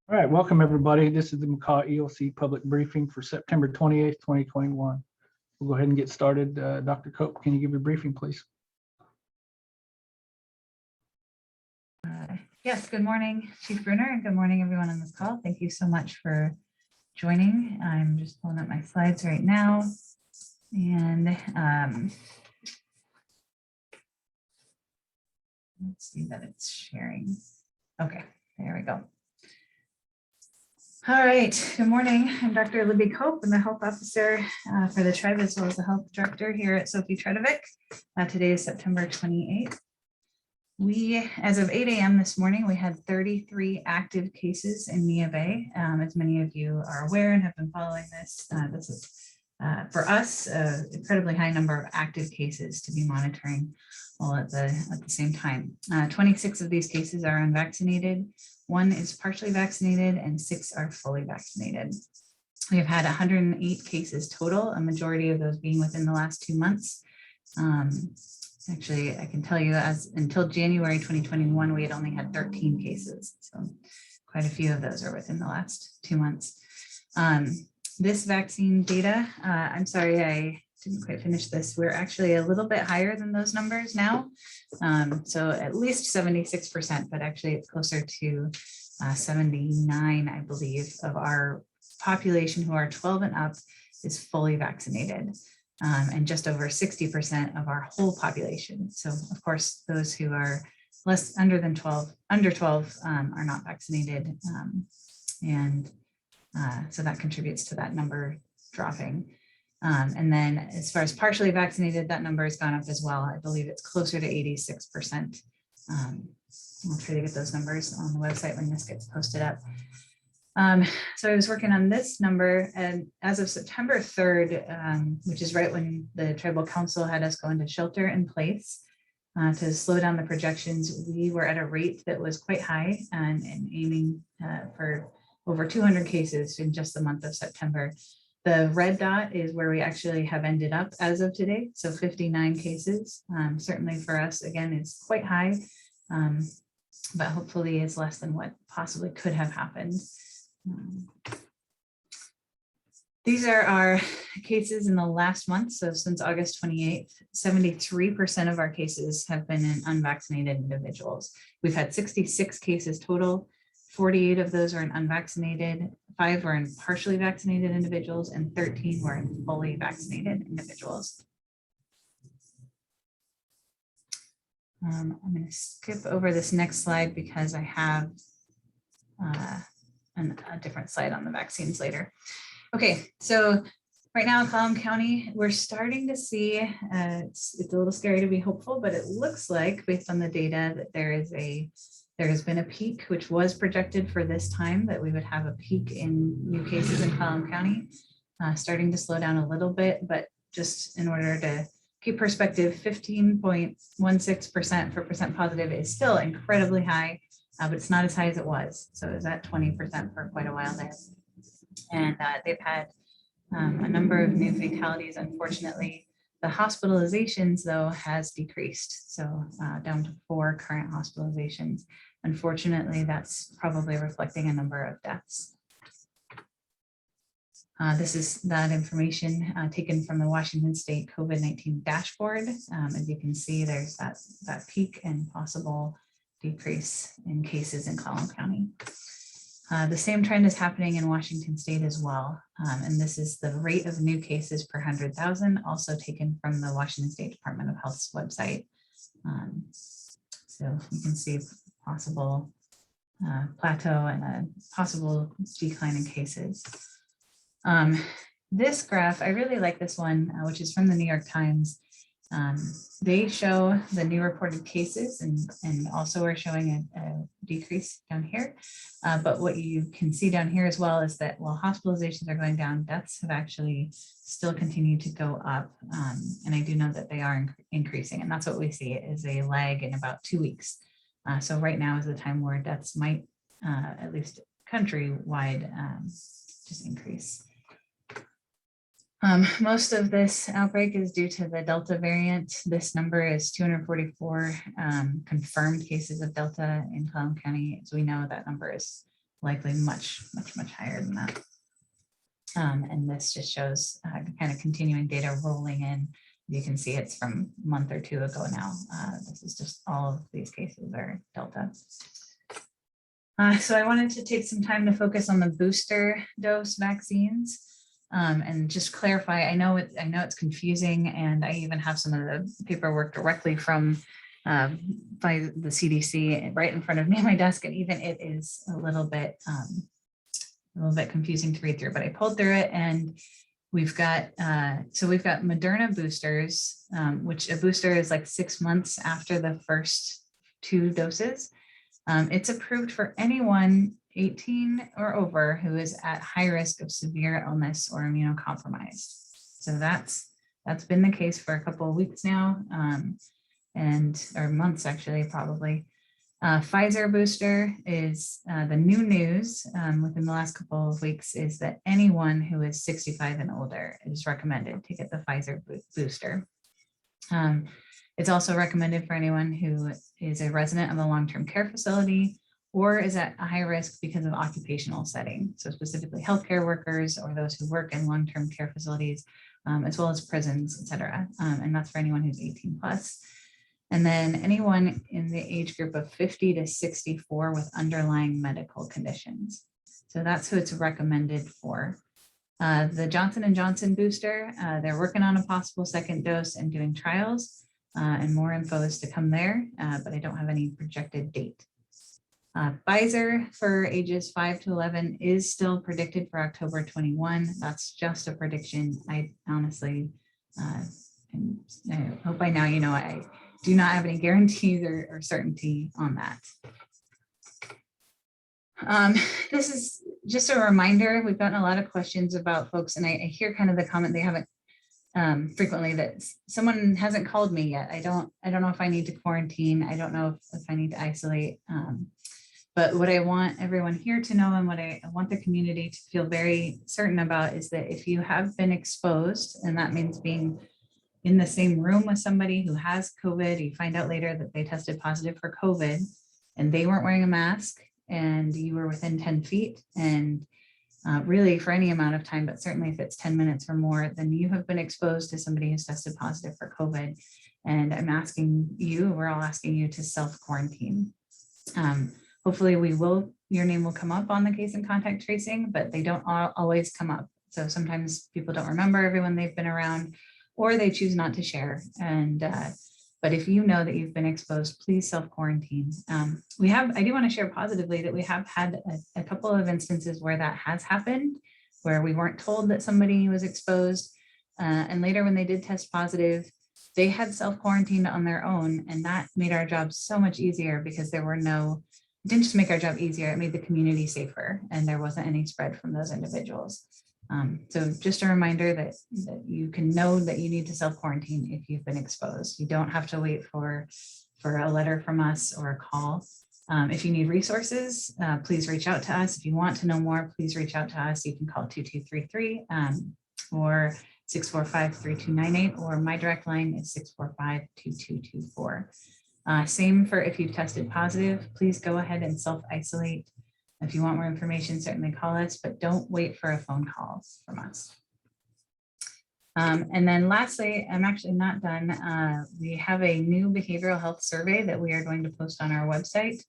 All right, welcome everybody. This is the Makah EOC public briefing for September 28th, 2021. We'll go ahead and get started. Dr. Cope, can you give your briefing, please? Yes, good morning, Chief Bruner, and good morning, everyone on this call. Thank you so much for joining. I'm just pulling up my slides right now. And let's see that it's sharing. Okay, there we go. All right, good morning. I'm Dr. Libby Cope. I'm the health officer for the tribe as well as the health director here at Sophie Tredovic. Today is September 28th. We, as of 8 a.m. this morning, we had 33 active cases in Neah Bay. As many of you are aware and have been following this, this is for us an incredibly high number of active cases to be monitoring all at the same time. 26 of these cases are unvaccinated, 1 is partially vaccinated, and 6 are fully vaccinated. We have had 108 cases total, a majority of those being within the last 2 months. Actually, I can tell you as until January 2021, we had only had 13 cases. So quite a few of those are within the last 2 months. This vaccine data, I'm sorry, I didn't quite finish this. We're actually a little bit higher than those numbers now. So at least 76%, but actually it's closer to 79, I believe, of our population who are 12 and up is fully vaccinated. And just over 60% of our whole population. So of course, those who are under 12 are not vaccinated. So that contributes to that number dropping. And then as far as partially vaccinated, that number has gone up as well. I believe it's closer to 86%. I'll try to get those numbers on the website when this gets posted up. So I was working on this number, and as of September 3rd, which is right when the Tribal Council had us go into shelter in place to slow down the projections, we were at a rate that was quite high and aiming for over 200 cases in just the month of September. The red dot is where we actually have ended up as of today, so 59 cases. Certainly for us, again, is quite high, but hopefully is less than what possibly could have happened. These are our cases in the last month. So since August 28th, 73% of our cases have been in unvaccinated individuals. We've had 66 cases total. 48 of those are in unvaccinated, 5 were in partially vaccinated individuals, and 13 were in fully vaccinated individuals. I'm going to skip over this next slide because I have a different slide on the vaccines later. Okay, so right now in Clallam County, we're starting to see, it's a little scary to be hopeful, but it looks like based on the data that there has been a peak, which was projected for this time, that we would have a peak in new cases in Clallam County, starting to slow down a little bit, but just in order to keep perspective, 15.16% for percent positive is still incredibly high. But it's not as high as it was. So it was at 20% for quite a while there. And they've had a number of new fatalities. Unfortunately, the hospitalizations, though, has decreased. So down to 4 current hospitalizations. Unfortunately, that's probably reflecting a number of deaths. This is that information taken from the Washington State COVID-19 dashboard. As you can see, there's that peak and possible decrease in cases in Clallam County. The same trend is happening in Washington State as well. And this is the rate of new cases per 100,000, also taken from the Washington State Department of Health's website. So you can see possible plateau and a possible decline in cases. This graph, I really like this one, which is from the New York Times. They show the new reported cases and also are showing a decrease down here. But what you can see down here as well is that while hospitalizations are going down, deaths have actually still continued to go up. And I do know that they are increasing, and that's what we see is a lag in about 2 weeks. So right now is the time where deaths might, at least countrywide, just increase. Most of this outbreak is due to the Delta variant. This number is 244 confirmed cases of Delta in Clallam County. As we know, that number is likely much higher than that. And this just shows kind of continuing data rolling in. You can see it's from a month or two ago now. This is just all of these cases are Delta. So I wanted to take some time to focus on the booster dose vaccines and just clarify. I know it's confusing, and I even have some of the paperwork directly from by the CDC right in front of me on my desk, and even it is a little bit confusing to read through. But I pulled through it, and we've got Moderna boosters, which a booster is like 6 months after the first 2 doses. It's approved for anyone 18 or over who is at high risk of severe illness or immunocompromised. So that's been the case for a couple of weeks now, or months actually, probably. Pfizer booster is the new news within the last couple of weeks is that anyone who is 65 and older is recommended to get the Pfizer booster. It's also recommended for anyone who is a resident of a long-term care facility or is at a high risk because of occupational setting. So specifically healthcare workers or those who work in long-term care facilities, as well as prisons, et cetera. And that's for anyone who's 18 plus. And then anyone in the age group of 50 to 64 with underlying medical conditions. So that's who it's recommended for. The Johnson & Johnson booster, they're working on a possible second dose and doing trials. And more info is to come there, but I don't have any projected date. Pfizer for ages 5 to 11 is still predicted for October 21. That's just a prediction. I honestly, I hope by now you know I do not have any guarantees or certainty on that. This is just a reminder. We've gotten a lot of questions about folks, and I hear kind of the comment they haven't frequently that someone hasn't called me yet. I don't know if I need to quarantine. I don't know if I need to isolate. But what I want everyone here to know, and what I want the community to feel very certain about, is that if you have been exposed, and that means being in the same room with somebody who has COVID, you find out later that they tested positive for COVID and they weren't wearing a mask and you were within 10 feet and really for any amount of time, but certainly if it's 10 minutes or more, then you have been exposed to somebody who's tested positive for COVID. And I'm asking you, we're all asking you to self-quarantine. Hopefully your name will come up on the case and contact tracing, but they don't always come up. So sometimes people don't remember everyone they've been around, or they choose not to share. And but if you know that you've been exposed, please self-quarantine. I do want to share positively that we have had a couple of instances where that has happened, where we weren't told that somebody was exposed. And later when they did test positive, they had self-quarantined on their own. And that made our job so much easier because it didn't just make our job easier, it made the community safer and there wasn't any spread from those individuals. So just a reminder that you can know that you need to self-quarantine if you've been exposed. You don't have to wait for a letter from us or a call. If you need resources, please reach out to us. If you want to know more, please reach out to us. You can call 2233 or 645-3298, or my direct line is 645-2224. Same for if you've tested positive, please go ahead and self-isolate. If you want more information, certainly call us, but don't wait for a phone call from us. And then lastly, I'm actually not done. We have a new behavioral health survey that we are going to post on our website.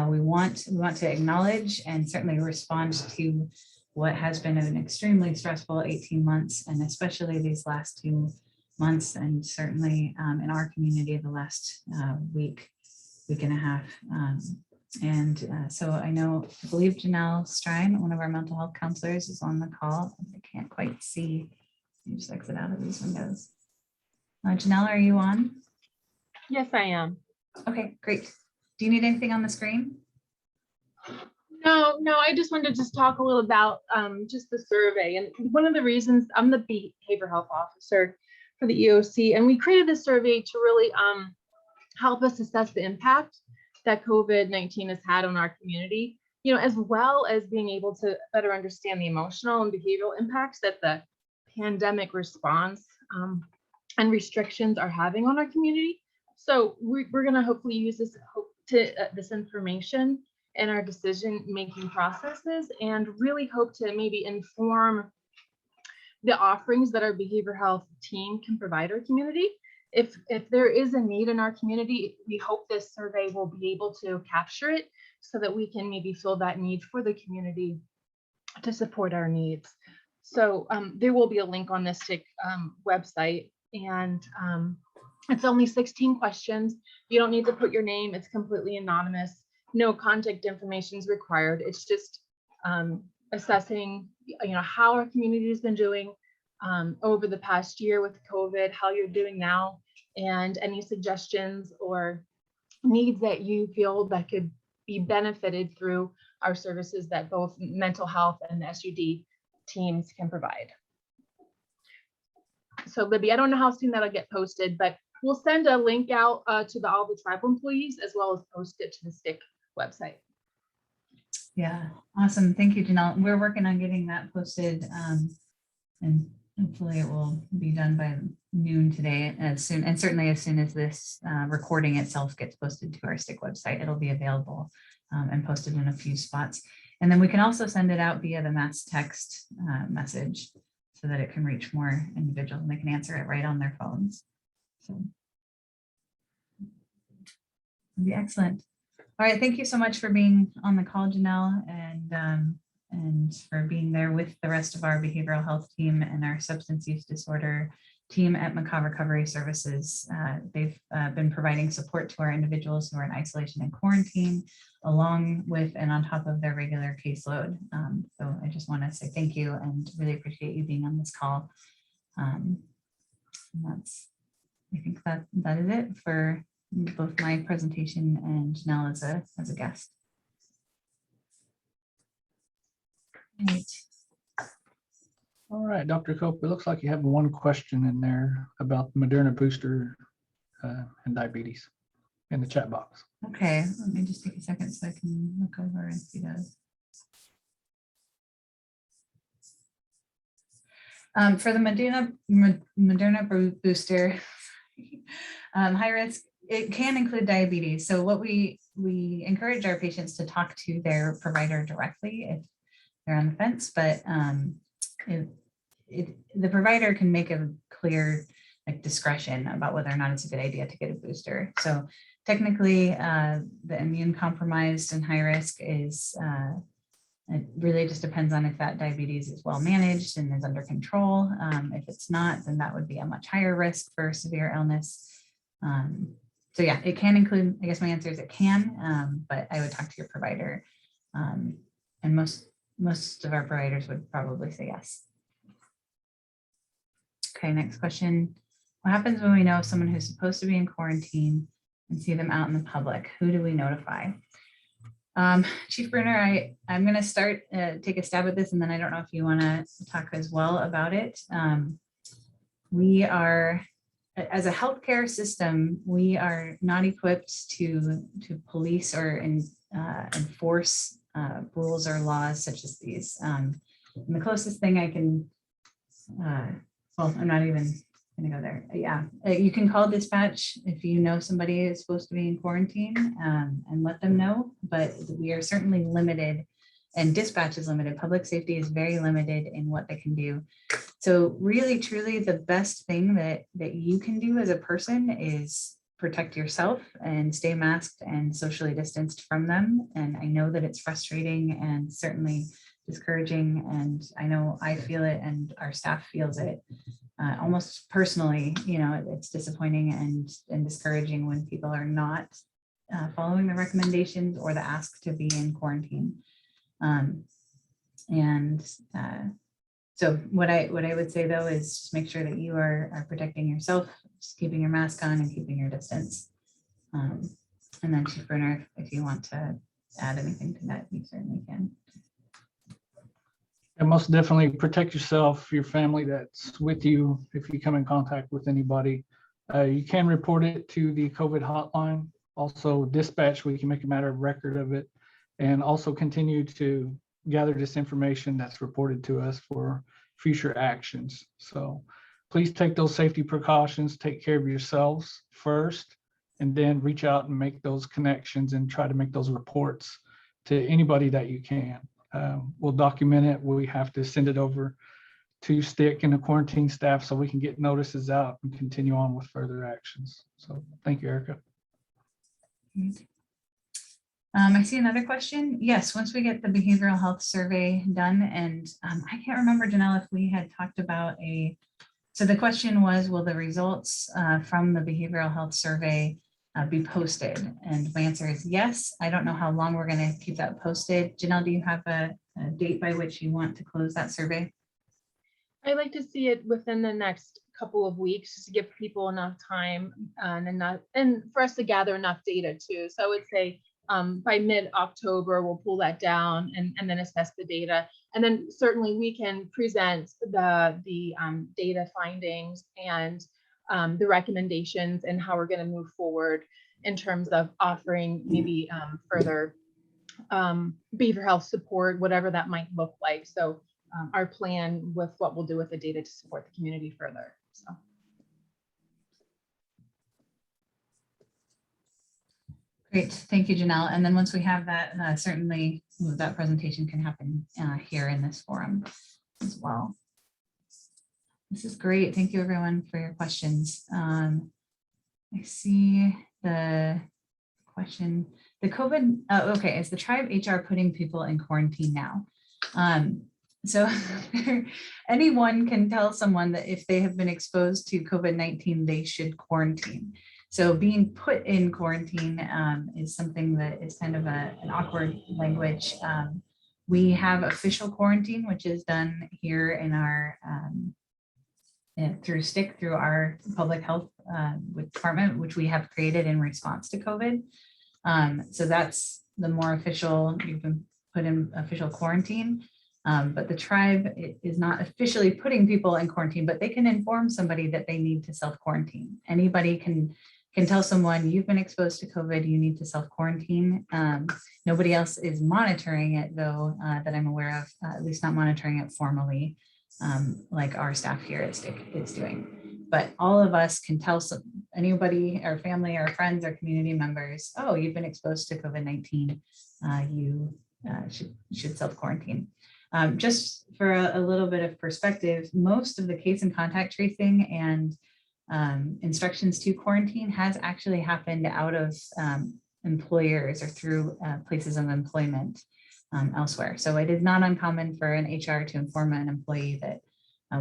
We want to acknowledge and certainly respond to what has been an extremely stressful 18 months, and especially these last 2 months, and certainly in our community the last week and a half. So I believe Janelle Strine, one of our mental health counselors, is on the call. I can't quite see. Let me just exit out of these windows. Janelle, are you on? Yes, I am. Okay, great. Do you need anything on the screen? No, I just wanted to just talk a little about just the survey. And one of the reasons I'm the behavioral health officer for the EOC, and we created this survey to really help us assess the impact that COVID-19 has had on our community, as well as being able to better understand the emotional and behavioral impacts that the pandemic response and restrictions are having on our community. So we're going to hopefully use this information in our decision-making processes, and really hope to maybe inform the offerings that our behavioral health team can provide our community. If there is a need in our community, we hope this survey will be able to capture it so that we can maybe fill that need for the community to support our needs. So there will be a link on the STIC website, and it's only 16 questions. You don't need to put your name. It's completely anonymous. No contact information is required. It's just assessing, how our community has been doing over the past year with COVID, how you're doing now, and any suggestions or needs that you feel that could be benefited through our services that both mental health and SUD teams can provide. So Libby, I don't know how soon that'll get posted, but we'll send a link out to all the tribal employees, as well as post it to the STIC website. Yeah, awesome. Thank you, Janelle. We're working on getting that posted, and hopefully it will be done by noon today, and certainly as soon as this recording itself gets posted to our STIC website, it'll be available and posted in a few spots. And then we can also send it out via the mass text message so that it can reach more individuals and they can answer it right on their phones. So it'll be excellent. All right, thank you so much for being on the call, Janelle, and for being there with the rest of our behavioral health team and our substance use disorder team at Makah Recovery Services. They've been providing support to our individuals who are in isolation and quarantine, along with and on top of their regular caseload. So I just want to say thank you and really appreciate you being on this call. I think that is it for both my presentation and Janelle as a guest. Right. All right, Dr. Cope, it looks like you have one question in there about the Moderna booster and diabetes in the chat box. Okay, let me just take a second so I can look over and see those. For the Moderna booster, high risk, it can include diabetes. So what we encourage our patients to talk to their provider directly if they're on the fence, but the provider can make a clear discretion about whether or not it's a good idea to get a booster. So technically, the immune compromised and high risk is, it really just depends on if that diabetes is well managed and is under control. If it's not, then that would be a much higher risk for severe illness. So yeah, it can include, I guess my answer is it can, but I would talk to your provider. And most of our providers would probably say yes. Okay, next question. What happens when we know someone who's supposed to be in quarantine and see them out in the public? Who do we notify? Chief Bruner, I'm going to start, take a stab at this, and then I don't know if you want to talk as well about it. We are, as a healthcare system, we are not equipped to police or enforce rules or laws such as these. And the closest thing I can, well, I'm not even going to go there. Yeah, you can call dispatch if you know somebody is supposed to be in quarantine and let them know, but we are certainly limited, and dispatch is limited. Public safety is very limited in what they can do. So really, truly, the best thing that you can do as a person is protect yourself and stay masked and socially distanced from them. And I know that it's frustrating and certainly discouraging, and I know I feel it and our staff feels it almost personally. You know, it's disappointing and discouraging when people are not following the recommendations or the ask to be in quarantine. So what I would say though is just make sure that you are protecting yourself, just keeping your mask on and keeping your distance. And then Chief Bruner, if you want to add anything to that, you certainly can. And most definitely protect yourself, your family that's with you. If you come in contact with anybody, you can report it to the COVID hotline. Also dispatch, we can make a matter of record of it, and also continue to gather this information that's reported to us for future actions. So please take those safety precautions, take care of yourselves first, and then reach out and make those connections and try to make those reports to anybody that you can. We'll document it. We have to send it over to STIC and the quarantine staff so we can get notices out and continue on with further actions. So thank you, Erica. I see another question. Yes, once we get the behavioral health survey done, and I can't remember, Janelle, if we had talked about so the question was, will the results from the behavioral health survey be posted? And my answer is yes. I don't know how long we're going to keep that posted. Janelle, do you have a date by which you want to close that survey? I'd like to see it within the next couple of weeks, just to give people enough time and for us to gather enough data too. So I would say by mid-October, we'll pull that down and then assess the data. And then certainly we can present the data findings and the recommendations and how we're going to move forward in terms of offering maybe further behavioral health support, whatever that might look like. So our plan with what we'll do with the data to support the community further. So. Great, thank you, Janelle. And then once we have that, certainly that presentation can happen here in this forum as well. This is great. Thank you, everyone, for your questions. I see the question. The COVID, okay, is the tribe HR putting people in quarantine now? So anyone can tell someone that if they have been exposed to COVID-19, they should quarantine. So being put in quarantine is something that is kind of an awkward language. We have official quarantine, which is done here in our through STIC, through our public health department, which we have created in response to COVID. So that's the more official, you've been put in official quarantine. But the tribe is not officially putting people in quarantine, but they can inform somebody that they need to self-quarantine. Anybody can tell someone, you've been exposed to COVID, you need to self-quarantine. Nobody else is monitoring it though, that I'm aware of, at least not monitoring it formally, like our staff here at STIC is doing. But all of us can tell anybody, our family, our friends, our community members, oh, you've been exposed to COVID-19, you should self-quarantine. Just for a little bit of perspective, most of the case and contact tracing and instructions to quarantine has actually happened out of employers or through places of employment elsewhere. So it is not uncommon for an HR to inform an employee that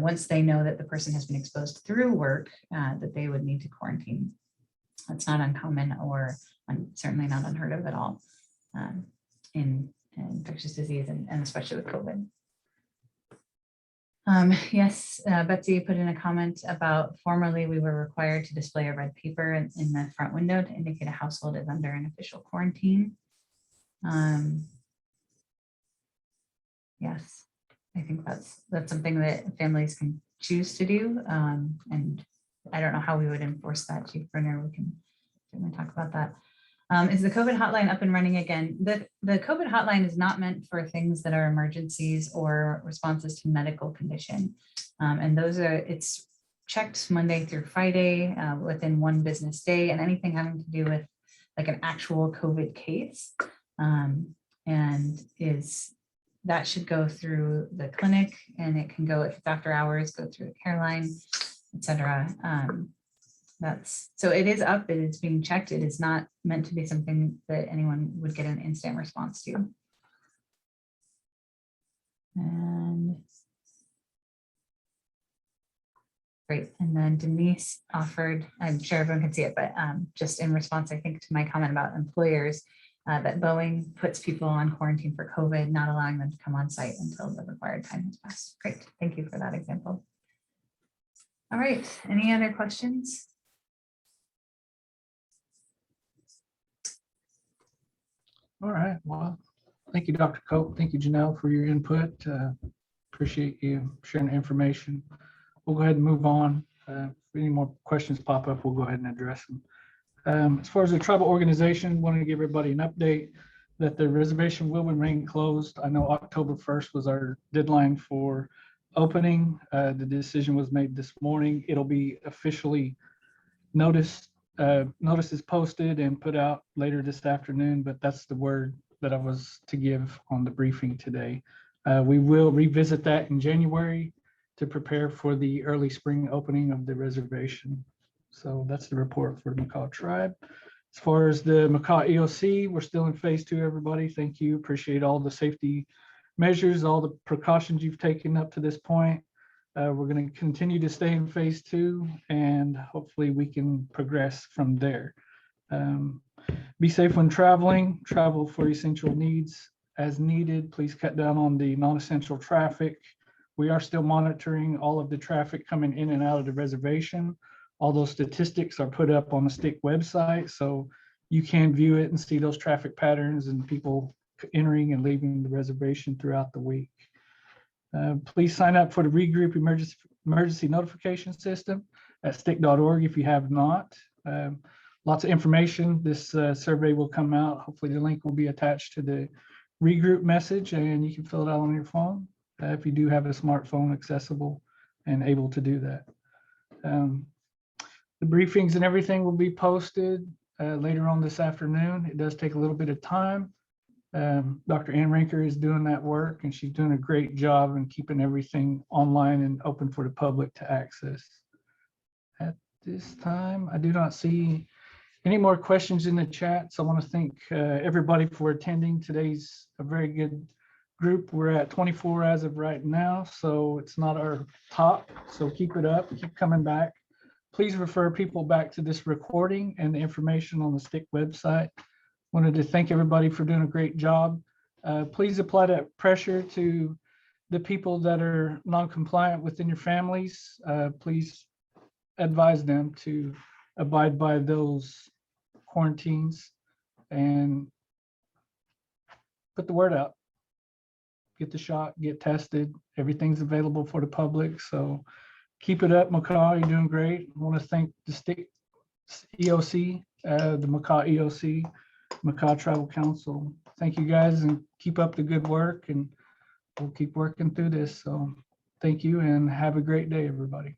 once they know that the person has been exposed through work, that they would need to quarantine. That's not uncommon or certainly not unheard of at all in infectious disease and especially with COVID. Yes, Betsy put in a comment about formerly we were required to display a red paper in the front window to indicate a household is under an official quarantine. Yes, I think that's something that families can choose to do. And I don't know how we would enforce that, Chief Brenner. We can certainly talk about that. Is the COVID hotline up and running again? The COVID hotline is not meant for things that are emergencies or responses to medical condition. And those are, it's checked Monday through Friday within one business day, and anything having to do with like an actual COVID case and that should go through the clinic, and it can go, if it's after hours, go through the care line, etc. So it is up, it is being checked. It is not meant to be something that anyone would get an instant response to. And great. And then Denise offered, I'm sure everyone can see it, but just in response, I think, to my comment about employers, that Boeing puts people on quarantine for COVID, not allowing them to come on site until the required time has passed. Great. Thank you for that example. All right. Any other questions? All right. Well, thank you, Dr. Cope. Thank you, Janelle, for your input. Appreciate you sharing the information. We'll go ahead and move on. If any more questions pop up, we'll go ahead and address them. As far as the tribal organization, want to give everybody an update that the reservation will remain closed. I know October 1st was our deadline for opening. The decision was made this morning. It'll be officially notices posted and put out later this afternoon, but that's the word that I was to give on the briefing today. We will revisit that in January to prepare for the early spring opening of the reservation. So that's the report for the Makah tribe. As far as the Makah EOC, we're still in phase 2, everybody. Thank you. Appreciate all the safety measures, all the precautions you've taken up to this point. We're going to continue to stay in phase 2, and hopefully we can progress from there. Be safe when traveling. Travel for essential needs as needed. Please cut down on the non-essential traffic. We are still monitoring all of the traffic coming in and out of the reservation. All those statistics are put up on the STIC website, so you can view it and see those traffic patterns and people entering and leaving the reservation throughout the week. Please sign up for the regroup emergency notification system at stic.org if you have not. Lots of information. This survey will come out. Hopefully the link will be attached to the regroup message, and you can fill it out on your phone if you do have a smartphone accessible and able to do that. The briefings and everything will be posted later on this afternoon. It does take a little bit of time. Dr. Ann Rinker is doing that work, and she's doing a great job in keeping everything online and open for the public to access. At this time, I do not see any more questions in the chat, so I want to thank everybody for attending. Today's a very good group. We're at 24 as of right now, so it's not our top, so keep it up, keep coming back. Please refer people back to this recording and the information on the STIC website. Wanted to thank everybody for doing a great job. Please apply that pressure to the people that are non-compliant within your families. Please advise them to abide by those quarantines and put the word out. Get the shot, get tested. Everything's available for the public. So keep it up, Makah. You're doing great. I want to thank the STIC EOC, the Makah EOC, Makah Tribal Council. Thank you guys, and keep up the good work, and we'll keep working through this. So thank you and have a great day, everybody.